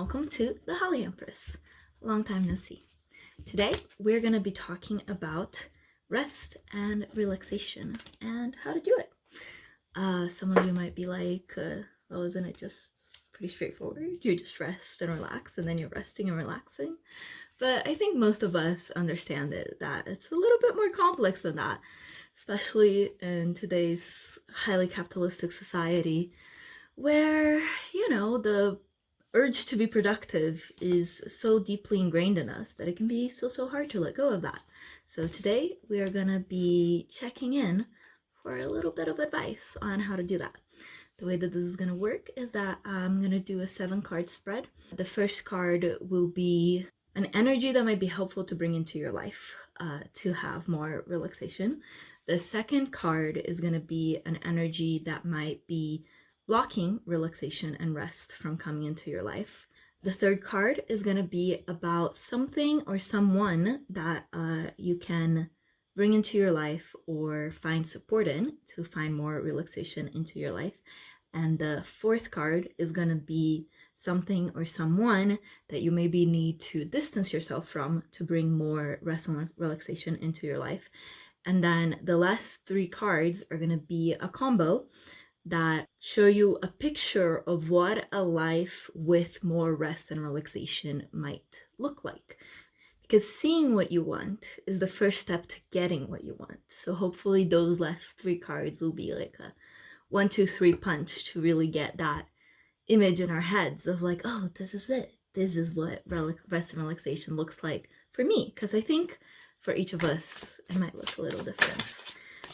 welcome to the Holly Empress. Long time no see. Today we're going to be talking about rest and relaxation and how to do it. Some of you might be like, oh, isn't it just pretty straightforward? You just rest and relax and then you're resting and relaxing. But I think most of us understand that it's a little bit more complex than that, especially in today's highly capitalistic society where, the urge to be productive is so deeply ingrained in us that it can be so hard to let go of that. So today we are going to be checking in for a little bit of advice on how to do that. The way that this is going to work is that I'm going to do a 7-card spread. The first card will be an energy that might be helpful to bring into your life to have more relaxation. The second card is going to be an energy that might be blocking relaxation and rest from coming into your life. The third card is going to be about something or someone that you can bring into your life or find support in to find more relaxation into your life. And the fourth card is going to be something or someone that you maybe need to distance yourself from to bring more rest and relaxation into your life. And then the last 3 cards are going to be a combo that show you a picture of what a life with more rest and relaxation might look like. Because seeing what you want is the first step to getting what you want. So hopefully those last 3 cards will be like a 1, 2, 3 punch to really get that image in our heads of like, oh, this is it. This is what rest and relaxation looks like for me. Because I think for each of us, it might look a little different.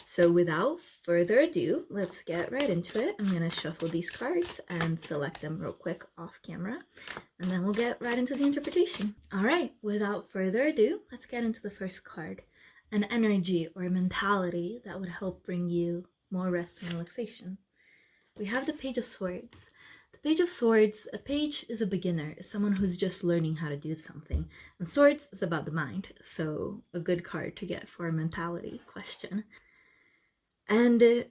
So without further ado, let's get right into it. I'm going to shuffle these cards and select them real quick off camera, and then we'll get right into the interpretation. All right, without further ado, let's get into the first card, an energy or a mentality that would help bring you more rest and relaxation. We have the Page of Swords. The Page of Swords, a page is a beginner, is someone who's just learning how to do something. And swords is about the mind, so a good card to get for a mentality question. And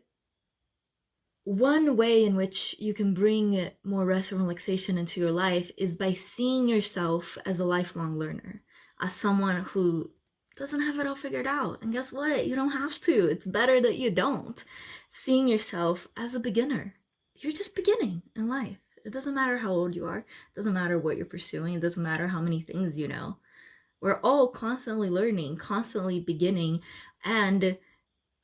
one way in which you can bring more rest and relaxation into your life is by seeing yourself as a lifelong learner, as someone who doesn't have it all figured out. And guess what? You don't have to. It's better that you don't. Seeing yourself as a beginner. You're just beginning in life. It doesn't matter how old you are. It doesn't matter what you're pursuing. It doesn't matter how many things you know. We're all constantly learning, constantly beginning. And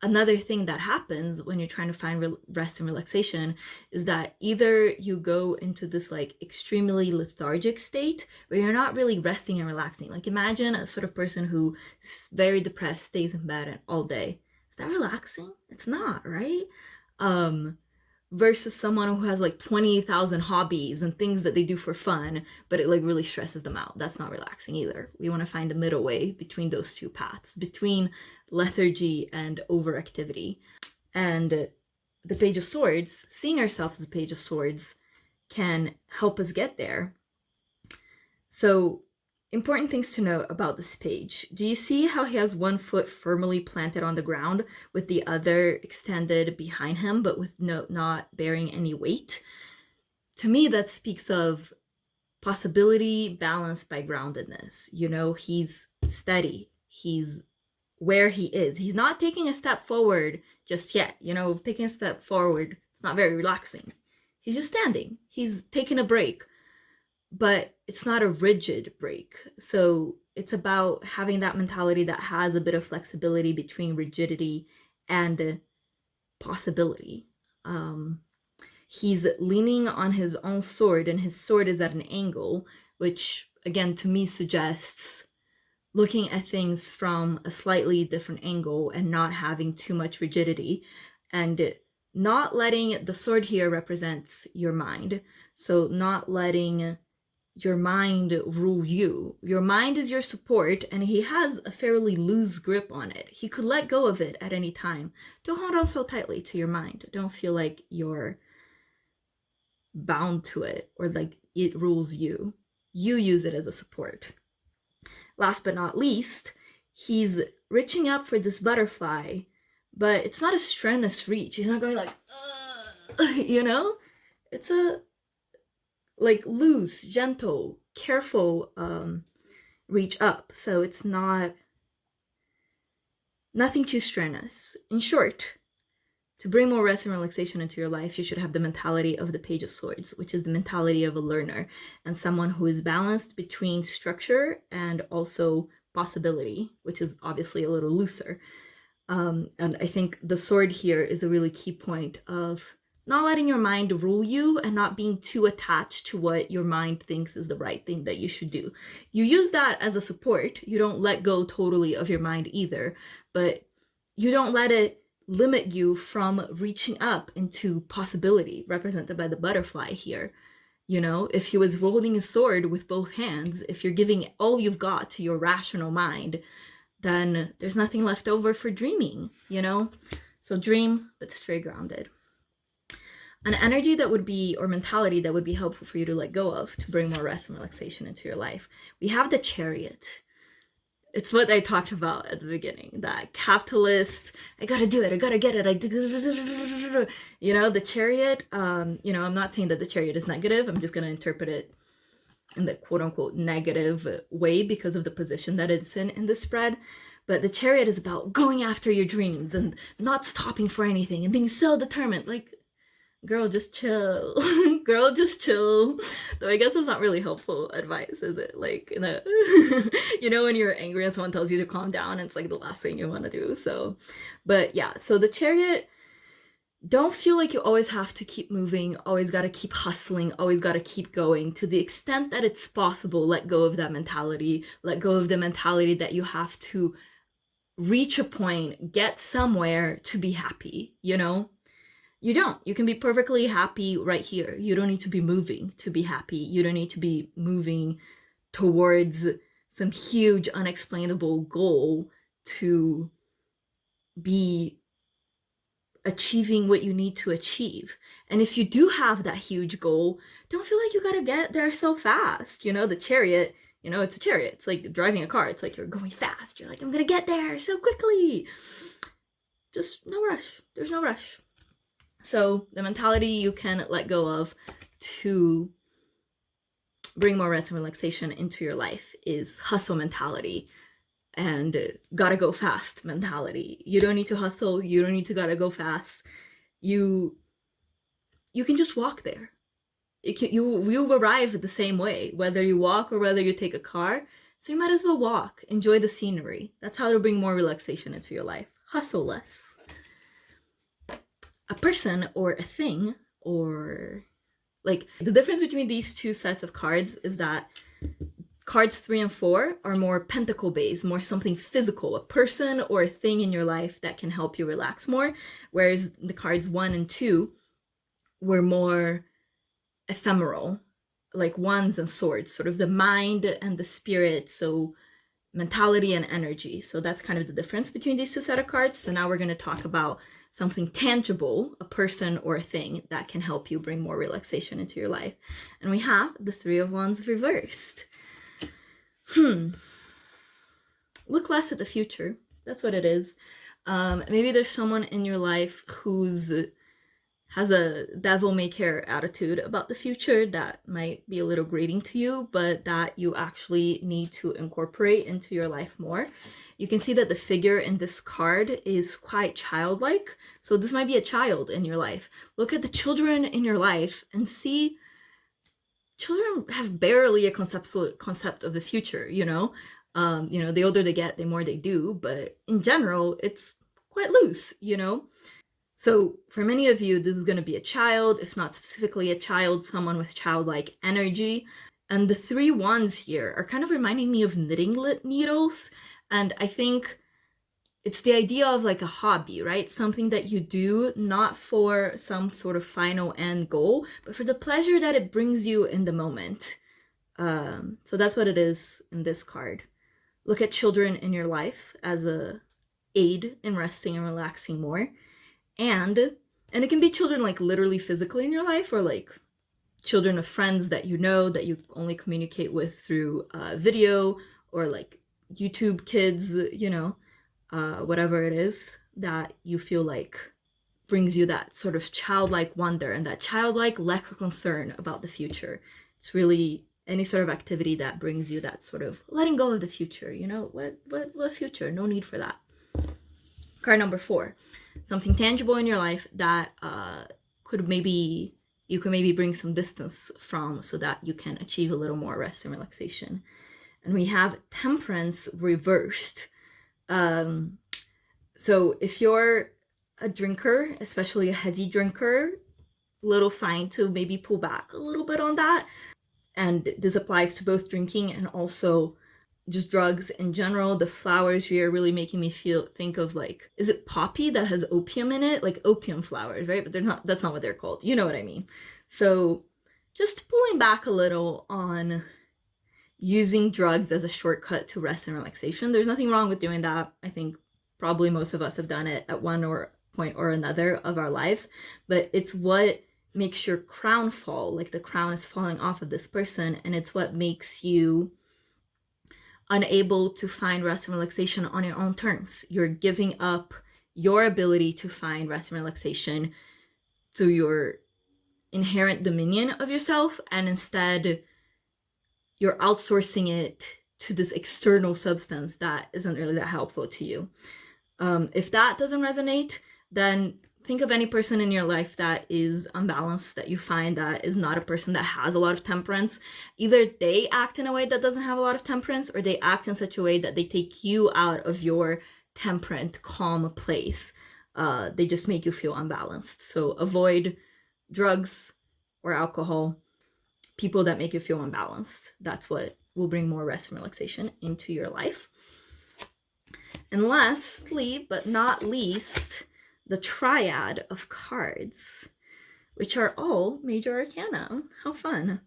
another thing that happens when you're trying to find rest and relaxation is that either you go into this like extremely lethargic state where you're not really resting and relaxing. Like imagine a sort of person who's very depressed, stays in bed all day. Is that relaxing? It's not, right? Versus someone who has like 20,000 hobbies and things that they do for fun, but it like really stresses them out. That's not relaxing either. We want to find a middle way between those two paths, between lethargy and overactivity. And the Page of Swords, seeing ourselves as a Page of Swords, can help us get there. So important things to know about this page. Do you see how he has one foot firmly planted on the ground with the other extended behind him, but with not bearing any weight? To me, that speaks of possibility balanced by groundedness. He's steady. He's where he is. He's not taking a step forward just yet. Taking a step forward, it's not very relaxing. He's just standing. He's taking a break. But it's not a rigid break. So it's about having that mentality that has a bit of flexibility between rigidity and possibility. He's leaning on his own sword, and his sword is at an angle, which again to me suggests looking at things from a slightly different angle and not having too much rigidity, and not letting the sword here represents your mind. So not letting your mind rule you. Your mind is your support, and he has a fairly loose grip on it. He could let go of it at any time. Don't hold on so tightly to your mind. Don't feel like you're bound to it or like it rules you. You use it as a support. Last but not least, he's reaching up for this butterfly, but it's not a strenuous reach. He's not going like, it's a like loose, gentle, careful reach up. So it's nothing too strenuous. In short, to bring more rest and relaxation into your life, you should have the mentality of the Page of Swords, which is the mentality of a learner and someone who is balanced between structure and also possibility, which is obviously a little looser. And I think the sword here is a really key point of not letting your mind rule you and not being too attached to what your mind thinks is the right thing that you should do. You use that as a support. You don't let go totally of your mind either, but you don't let it limit you from reaching up into possibility, represented by the butterfly here. You know, if he was holding his sword with both hands, if you're giving all you've got to your rational mind, then there's nothing left over for dreaming, you know? So dream, but stay grounded. An energy that would be, or mentality that would be helpful for you to let go of to bring more rest and relaxation into your life. We have the Chariot. It's what I talked about at the beginning, that capitalist, I gotta do it, I gotta get it, you know, the Chariot, you know, I'm not saying that the Chariot is negative, I'm just gonna interpret it in the quote-unquote negative way because of the position that it's in the spread. But the Chariot is about going after your dreams and not stopping for anything and being so determined. Like, girl, just chill. Girl, just chill. Though I guess that's not really helpful advice, is it? Like, in a you know, when you're angry and someone tells you to calm down, it's like the last thing you want to do. So, but yeah, so the Chariot, don't feel like you always have to keep moving, always got to keep hustling, always got to keep going. To the extent that it's possible, let go of that mentality. Let go of the mentality that you have to reach a point, get somewhere to be happy, you know? You don't. You can be perfectly happy right here. You don't need to be moving to be happy. You don't need to be moving towards some huge unexplainable goal to be achieving what you need to achieve. And if you do have that huge goal, don't feel like you gotta get there so fast. You know, the Chariot, you know, it's a chariot. It's like driving a car. It's like you're going fast. You're like, I'm gonna get there so quickly. Just no rush. There's no rush. So the mentality you can let go of to bring more rest and relaxation into your life is hustle mentality and gotta go fast mentality. You don't need to hustle. You don't need to gotta go fast. You can just walk there. You'll arrive the same way, whether you walk or whether you take a car. So you might as well walk. Enjoy the scenery. That's how to bring more relaxation into your life. Hustle less. A person or a thing, or like the difference between these two sets of cards is that cards 3 and 4 are more pentacle based, more something physical, a person or a thing in your life that can help you relax more, whereas the cards 1 and 2 were more ephemeral, like wands and swords, sort of the mind and the spirit, so mentality and energy. So that's kind of the difference between these two set of cards. So now we're going to talk about something tangible, a person or a thing that can help you bring more relaxation into your life. And we have the 3 of Wands reversed. Look less at the future. That's what it is. Maybe there's someone in your life who's has a devil may care attitude about the future that might be a little grating to you, but that you actually need to incorporate into your life more. You can see that the figure in this card is quite childlike. So this might be a child in your life. Look at the children in your life and see children have barely a concept of the future, you know? The older they get, the more they do, but in general, it's quite loose, you know? So for many of you, this is going to be a child, if not specifically a child, someone with childlike energy. And the 3 wands here are kind of reminding me of knitting needles. And I think it's the idea of like a hobby, right? Something that you do not for some sort of final end goal, but for the pleasure that it brings you in the moment. So that's what it is in this card. Look at children in your life as a aid in resting and relaxing more. And it can be children like literally physically in your life, or like children of friends that you know that you only communicate with through video, or like YouTube kids, you know, whatever it is that you feel like brings you that sort of childlike wonder and that childlike lack of concern about the future. It's really any sort of activity that brings you that sort of letting go of the future. You know, what future? No need for that. Card number 4, something tangible in your life that you could maybe bring some distance from so that you can achieve a little more rest and relaxation. And we have Temperance reversed. So if you're a drinker, especially a heavy drinker, little sign to maybe pull back a little bit on that. And this applies to both drinking and also just drugs in general. The flowers here are really making me think of, like, is it poppy that has opium in it? Like opium flowers, right? But they're not, that's not what they're called. You know what I mean? So just pulling back a little on using drugs as a shortcut to rest and relaxation. There's nothing wrong with doing that. I think probably most of us have done it at one point or another of our lives, but it's what makes your crown fall, like the crown is falling off of this person, and it's what makes you unable to find rest and relaxation on your own terms. You're giving up your ability to find rest and relaxation through your inherent dominion of yourself, and instead you're outsourcing it to this external substance that isn't really that helpful to you. If that doesn't resonate, then think of any person in your life that is unbalanced, that you find that is not a person that has a lot of temperance. Either they act in a way that doesn't have a lot of temperance, or they act in such a way that they take you out of your temperate, calm place. They just make you feel unbalanced. So avoid drugs or alcohol, people that make you feel unbalanced. That's what will bring more rest and relaxation into your life. And lastly, but not least, the triad of cards, which are all major arcana. How fun.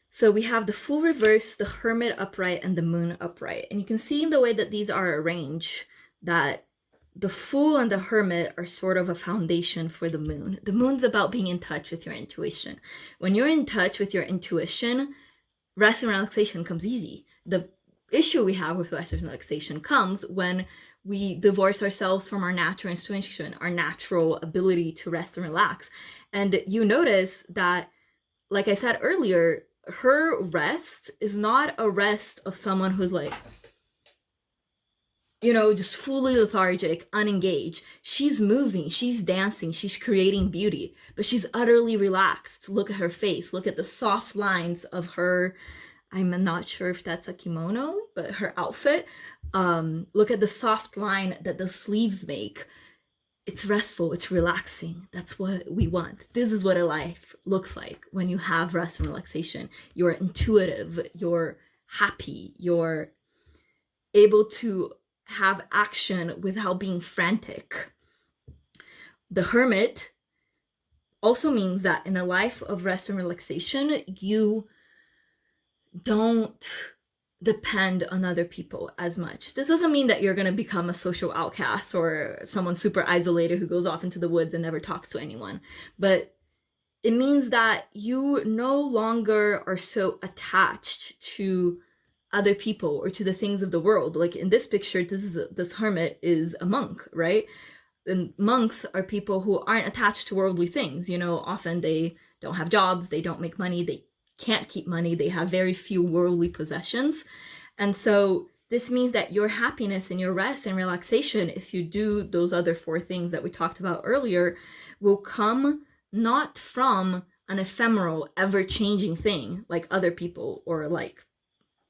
So we have the Fool reverse, the Hermit upright, and the Moon upright. And you can see in the way that these are arranged that the Fool and the Hermit are sort of a foundation for the Moon. The Moon's about being in touch with your intuition. When you're in touch with your intuition, rest and relaxation comes easy. The issue we have with rest and relaxation comes when we divorce ourselves from our natural intuition, our natural ability to rest and relax. And you notice that, like I said earlier, her rest is not a rest of someone who's like, you know, just fully lethargic, unengaged. She's moving, she's dancing, she's creating beauty, but she's utterly relaxed. Look at her face, look at the soft lines of her, I'm not sure if that's a kimono, but her outfit. Look at the soft line that the sleeves make. It's restful, it's relaxing. That's what we want. This is what a life looks like when you have rest and relaxation. You're intuitive, you're happy, you're able to have action without being frantic. The Hermit also means that in a life of rest and relaxation, you don't depend on other people as much. This doesn't mean that you're going to become a social outcast or someone super isolated who goes off into the woods and never talks to anyone. But it means that you no longer are so attached to other people or to the things of the world. Like in this picture, this hermit is a monk, right? And monks are people who aren't attached to worldly things. You know, often they don't have jobs, they don't make money, they can't keep money, they have very few worldly possessions. And so this means that your happiness and your rest and relaxation, if you do those other 4 things that we talked about earlier, will come not from an ephemeral, ever-changing thing like other people or like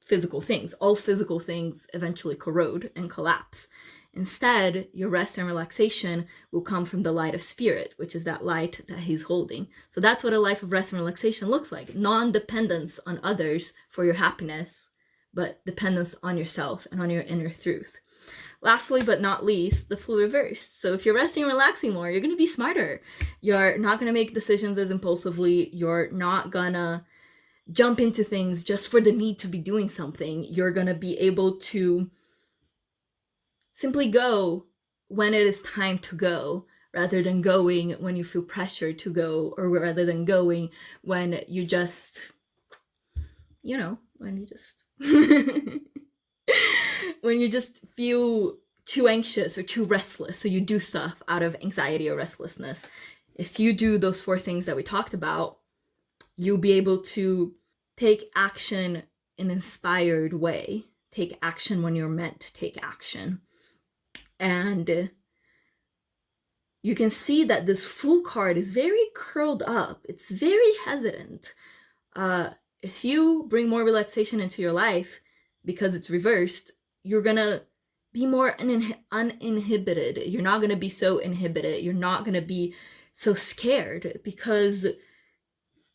physical things. All physical things eventually corrode and collapse. Instead, your rest and relaxation will come from the light of spirit, which is that light that he's holding. So that's what a life of rest and relaxation looks like. Non-dependence on others for your happiness, but dependence on yourself and on your inner truth. Lastly, but not least, the Fool reverse. So if you're resting and relaxing more, you're going to be smarter. You're not going to make decisions as impulsively. You're not going to jump into things just for the need to be doing something. You're going to be able to simply go when it is time to go, rather than going when you feel pressured to go, or rather than going when you just, you know, when you just when you just feel too anxious or too restless, so you do stuff out of anxiety or restlessness. If you do those 4 things that we talked about, you'll be able to take action in an inspired way, take action when you're meant to take action. And you can see that this Fool card is very curled up. It's very hesitant. If you bring more relaxation into your life because it's reversed, you're gonna be more uninhibited. You're not gonna be so inhibited. You're not gonna be so scared because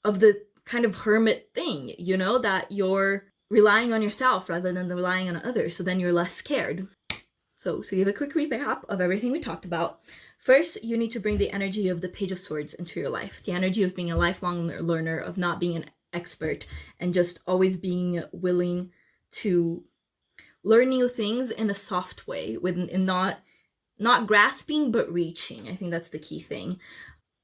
of the kind of hermit thing, you know, that you're relying on yourself rather than relying on others. So then you're less scared. So to give a quick recap of everything we talked about, first, you need to bring the energy of the Page of Swords into your life, the energy of being a lifelong learner, of not being an expert, and just always being willing to learn new things in a soft way, with not grasping but reaching. I think that's the key thing.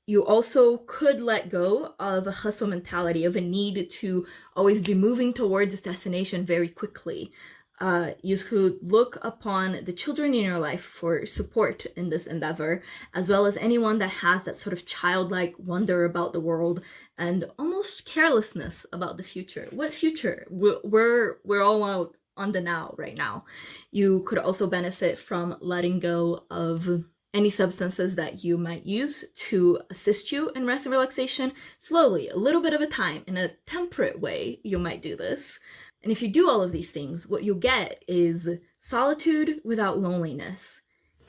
You also could let go of a hustle mentality, of a need to always be moving towards a destination very quickly. You could look upon the children in your life for support in this endeavor, as well as anyone that has that sort of childlike wonder about the world and almost carelessness about the future. What future? We're all on the now right now. You could also benefit from letting go of any substances that you might use to assist you in rest and relaxation. Slowly, a little bit of a time, in a temperate way, you might do this. And if you do all of these things, what you'll get is solitude without loneliness,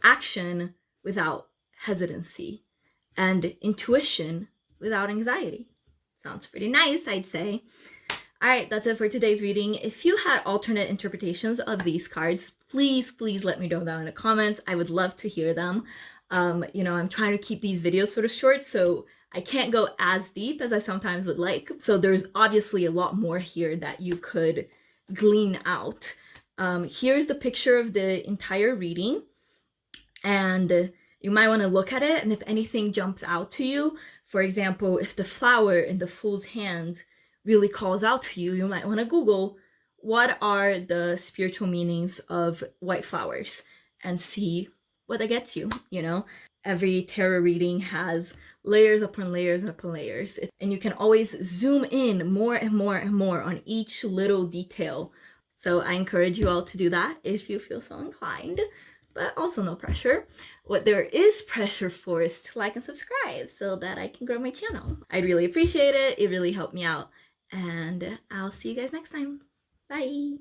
action without hesitancy, and intuition without anxiety. Sounds pretty nice, I'd say. All right, that's it for today's reading. If you had alternate interpretations of these cards, please let me know down in the comments. I would love to hear them. I'm trying to keep these videos sort of short, so I can't go as deep as I sometimes would like. So there's obviously a lot more here that you could glean out. Here's the picture of the entire reading, and you might want to look at it, and if anything jumps out to you, for example, if the flower in the Fool's hand really calls out to you, you might want to Google what are the spiritual meanings of white flowers and see what that gets you, you know? Every tarot reading has layers upon layers and upon layers, and you can always zoom in more and more and more on each little detail. So I encourage you all to do that if you feel so inclined, but also no pressure. What there is pressure for is to like and subscribe so that I can grow my channel. I'd really appreciate it. It really helped me out. And I'll see you guys next time. Bye!